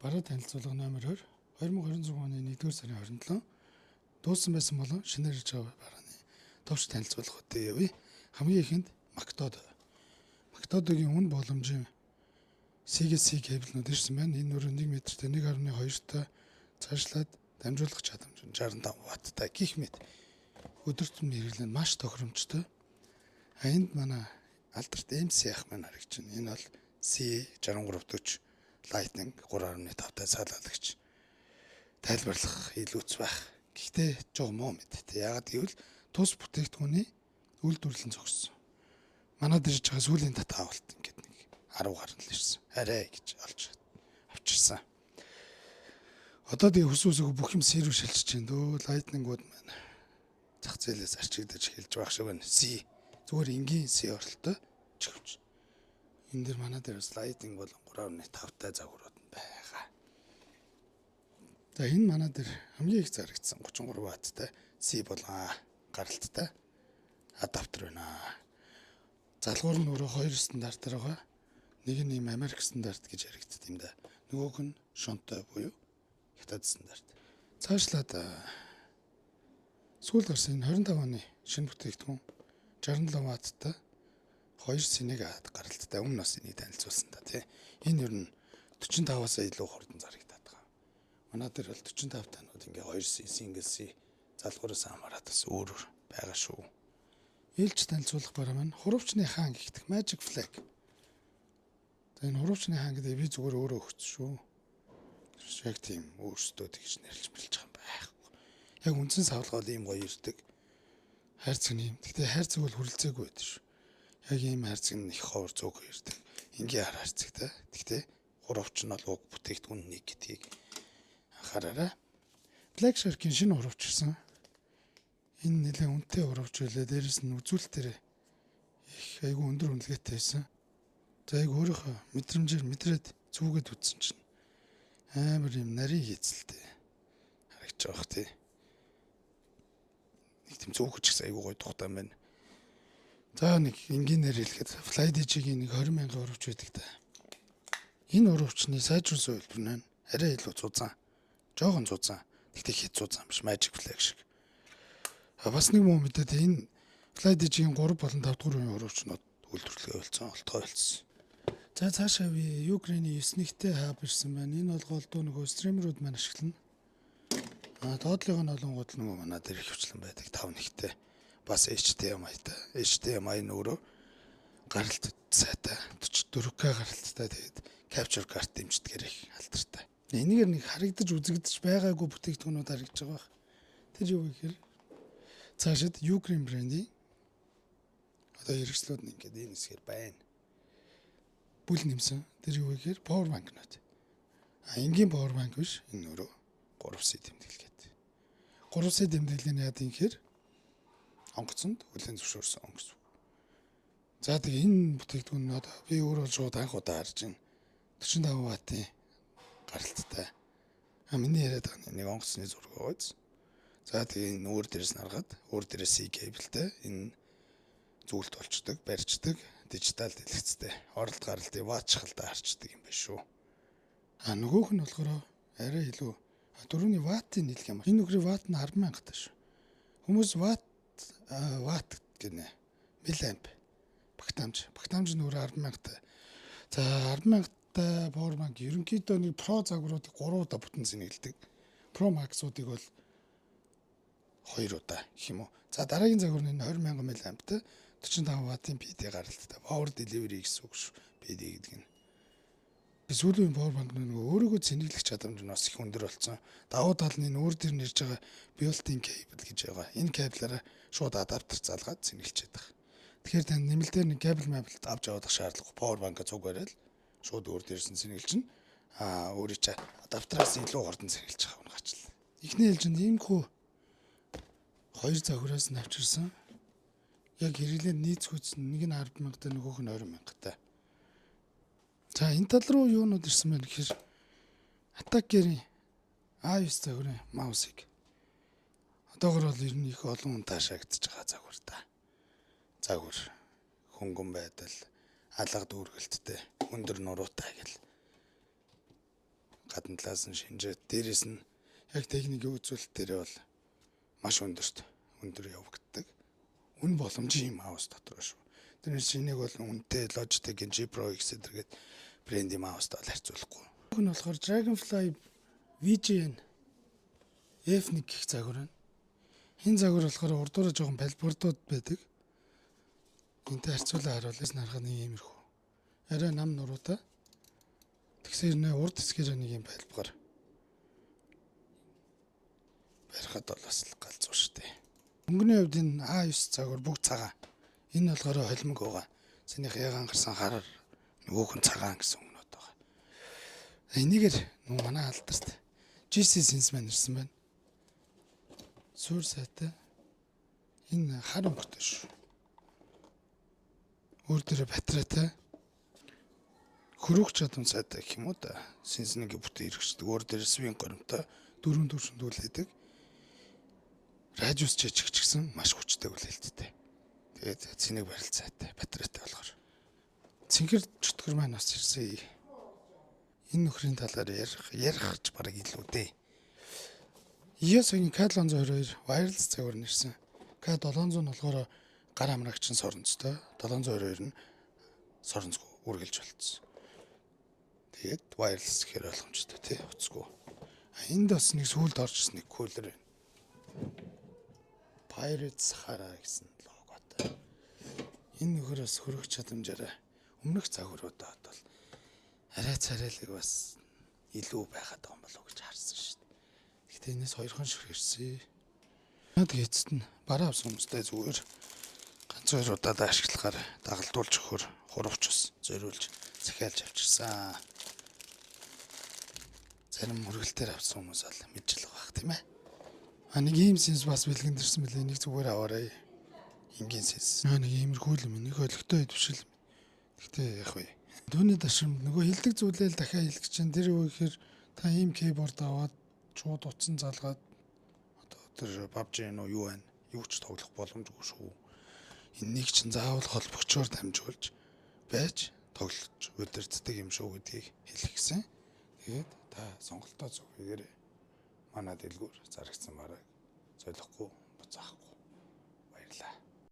Бараа танилцуулга номер 20 2026 оны 1-р сарын 27 дууссан байсан болон шинээр ирж байгаа барааны товч танилцуулгуудыг явъя. Хамгийн ихэнд Мактодогийн үн боломжийн CGC кабелнууд ирсэн байна. Энэ нөр 1 м-тэй 1.2-тай цаашлаад дамжуулах чадамж 65 Вт-тай гэх мэт өдөрт хэрэглэн маш тохиромжтой. Энд манай алдарт MC ах маань харагдаж байна. Энэ бол C6340 Lightning 3.5-тай цаалаалагч тайлбарлах илүүц байх. Гэхдээ жоо муу мэдээ. Яагаад гэвэл тус бүтээгдэхүүний үйлдвэрлэн зогссон. Манайд ирж байгаа сүүлийн дата авалт ингээд нэг 10 гаруй л ирсэн. Арай гэж олж авчирсан. Одоо тэгээ хүсүүсэйг бүх юм C рүү шилжиж байна дөө. Lightning-ууд маань зах зээлээс арчигдаж эхэлж байх шиг байна. C зүгээр энгийн C оролттой чихвч. Энэ дэр манай дээр Lightning болон 3.5-тай загварууд байгаа. За энэ манай дээр хамгийн их зарагдсан 33 Вт-тай C болон гаралттай адаптер байна. Залгуур нь өөрөө 2 стандартаар байгаа. Нэг нь юм Америк стандарт гэж яригддаг юм да. Нөгөөх нь шунттай буюу хятад стандарт. Цаашлаад сүүл гарсан энэ 25 оны шинэ бүтээгдэхүүн 67 Вт-тай 2 синийг гаралттай өмнө бас энийг танилцуулсан та тий. Энэ ер нь 45-аас илүү хурдан зарагдаад байгаа. Манай дээр бол 45 танууд ингээ 2 single C залгуураас хамаарат бас өөр байгаа шүү. Ээлж танилцуулах бараа маань хуравчны хаан гихтэх Magic Flag. За энэ хуравчны хаан гэдэг би зүгээр өөрөө өгсөн шүү. Яг тийм өөрсдөө тэгж нэрлж бэлж байгаа юм байхгүй. Яг үндсэн савлгаал ийм гоё ирдэг. Хайрцаг юм. Гэхдээ хайрцаг бол хүрлцээгүй байдаг шүү. Яг ийм хайрцаг нь их ховор зөөгөө ирдэг. Ингийн хайрцагтай. Гэхдээ хуравч нь бол уг бүтээгдэхүүн нэг гэдгийг анхаараарай. Black Shark-ийн шинэ хуравч ирсэн. Энэ нэлээд үнэтэй хуравч байлаа. Дээрээс нь үзүүлэлтээр их айгүй өндөр үнэлгээтэй байсан. За яг өөрийнхөө мэдрэмжээр мэдрээд зүгээд үтсэн чинь амар юм нарийн хийцэлтэй харагдаж байгаа бох тий. Нэг тийм зүгэж их айгүй гоё тухтай байна. За нэг энгийнээр хэлэхэд FlyDigi-ийн нэг 20,000 хуравч байдаг та. Энэ хуравчны сайжруулсан үйлдвэр нь арай илүү зузаан. Жохон зузаан. Тэгтээ хит зузаан биш Magic Flag шиг. Бас нэг муу мэдээд энэ FlyDigi-ийн 3 болон 5 дахь үеийн хуравчнууд үйлдвэрлэгээ болсон, олтгой болсон. За цаашаа би Ukraine-ийн 9-тэй хаб ирсэн байна. Энэ бол голдуу нөгөө стримерүүд маань ашиглана. Доотлогын олонгууд нөгөө манай дээр их хвчлэн байдаг 5-1-тэй. Бас HDMI-тай. HDMI нь өөрөө гаралт сайтай 44К гаралттай. Тэгээд capture card дэмждгээр их алдартай. Энийгээр нэг харагдаж үзэгдэж байгаагүй бүтээгдэхүүнүүд харагдаж байгаа. Тэр юу гэхээр цаашид Ukraine брендийн одоо хэрэгслүүд нь ингээд энэ хэсгээр байна. Бүл нэмсэн. Тэр юу гэхээр power bank нөт. Энгийн power bank биш. Энэ өөрөө 3C тэмдэглэгээд. 3C тэмдэглэлийн яад юм гэхээр онгоцонд хүлэн зөвшөөрсөн онгоц. За тэгээ энэ бүтээгдэхүүн нь одоо би өөрөө шууд анх удаа харж байна. 45 Вт-ийн гаралттай. Миний яриад байгаа нэг онгоцны зураг байгааз. За тэгээ энэ өөр дээрээс наргаад өөр дээрээс C кабелтэй энэ зүйлд болчдөг, барьждаг дижитал дэлгэцтэй оролт гаралтын ватт шахалтай харчдаг юм байна шүү. Нөгөөх нь болохоор арай илүү дөрөвний ваттын нийлэх юм. Энэ нөхрийн ватт нь 10,000 таа шүү. Хүмүүс ватт гэнэ. Миллиамп багтаамж нь өөр 10,000 таа. За 10,000 power bank ерөнхийдөө нэг Pro загваруудыг 3 удаа бүтэн зэнгэлдэг. Pro Max-уудыг бол 2 удаа гэх юм уу. За дараагийн загвар нь 20,000 мА-тай 45 Вт-ийн PD гаралттай. Power delivery гэсэн үг шүү. PD гэдэг нь. Сүүлийн power bank нөгөө өөрийгөө цэнэглэх чадамж нь бас их өндөр болсон. Давуу тал нь энэ өөр дээр нэрж байгаа built-in cable гэж байгаа. Энэ кабелаараа шууд адаптер залгаад цэнэглчихэд байгаа. Тэгэхээр тань нэмэлтээр нэг кабель мабелт авч явах шаардлагагүй. Power bank-а цуг бариад шууд өөр дээрээс нь цэнэглэж чинь өөрийн чи адаптераас илүү хурдан цэнэглэж байгаа юм гачлаа. Эхний ээлжинд иймхүү 2 загвараас нь авчирсан. Яг хэрэглээд нийцгүйцэн нэг нь 10,000-тай нөгөөх нь 20,000-тай. За энэ тал руу юунууд ирсэн байна гэхээр Attacker-ийн A9 загварын маусыг одоогор бол ер нь их олон хүн таашаагдж байгаа загвар та. Загвар хөнгөн байдал алга дүүргэлттэй өндөр нуруутай гэл гадна талаас нь шинжээд дээрэс нь яг техникийн үзүүлэлт дээр бол маш өндөр явагддаг. Үн боломжийн маус дотор шүү. Тэрнээс шинийг бол үнэтэй Logitech-ийн G Pro X гэдэг брендийн маустай бол харьцуулахгүй. Уг нь болохоор Dragonfly VGN F1 гэх загвар байна. Энэ загвар болохоор урдуура жоохон палбардууд байдаг. Энтэй харьцуулаа харуулсан харахад нэг иймэрхүү. Арай нам нуруутай. Тэгсээр нэ урд хэсгээр нэг юм палбар барихад бол бас галзуу штэ. Өнгөний хувьд энэ A9 загвар бүгд цагаан. Энэ болохоор холимог байгаа. Цэних ягаан гарсан хараар нөгөөх нь цагаан гэсэн үгнүүд байгаа. Энийгээр манай алдарт GC Sensman ирсэн байна. Суур сайтай. Энэ хар өнгөтэй шүү. Өөр дээрээ батарейтай. Хөрөөх чадам сайтай гэх юм уу да. Сенсингийн бүтэн хэрэгждэг. Өөр дээр свин горимтой дөрвөн төвшөнд үлээдэг. Радиус жижиг ч гэсэн маш хүчтэй үлээлттэй. Тэгээд цэнийг барилт сайтай, батарейтай болохоор. Цэнхэр чөтгөр маань бас ирсэн. Энэ нөхрийн талаар ярихч бараг илүү дээ. EOS-ийн K722 wireless загвар нэрсэн. K700 нь болохоор гар амрагчин соронцтой. 722 нь соронцгүй үргэлж болцсон. Тэгээд wireless гэхээр ойлгомжтой тий уцгүй. Энд бас нэг сүүлд орчихсон нэг кулер байна. Pirate Sahara гэсэн логотой. Энэ нөхөрөөс хөрөх чадамжаараа өмнөх загваруудад бол арай царайлаг бас илүү байгаад байгаа юм болов уу гэж харсан шүү дээ. Гэхдээ энэс хоёрхан ширхэрсэн. Тэгээд эцэст нь бараа авсан хүмүүстэй зүгээр ганц хоёр удаад ашиглахаар дагалдуулж өгөхөр хурвч ус зориулж захиалж авчирсан. Зарим мөргөлтөөр авсан хүмүүс бол мэджил байгаа тийм ээ. Нэг ийм сенс бас бэлгэн дэрсэн мөлий нэг зүгээр аваарай. Ингийн сенс. Нэг иймэрхүү юм нэг олигтой хэвшил. Гэхдээ яг вэ. Түүний дашим нөгөө хилдэг зүйлээ л дахиад хэлэх чинь тэр юу гэхээр та ийм кейборд аваад шууд утсан залгаад одоо тэр PUBG нөө юу байна? Юу ч тоглох боломжгүй шүү. Энэнийг чинь заавал холбогчоор дамжуулж байж тоглож удирддаг юм шүү гэдгийг хэлэх гэсэн. Тэгээд та сонголтоо зөв хийгээрэй. Манай дэлгүүр зарагдсан бараг золихгүй буцаахгүй баярлаа.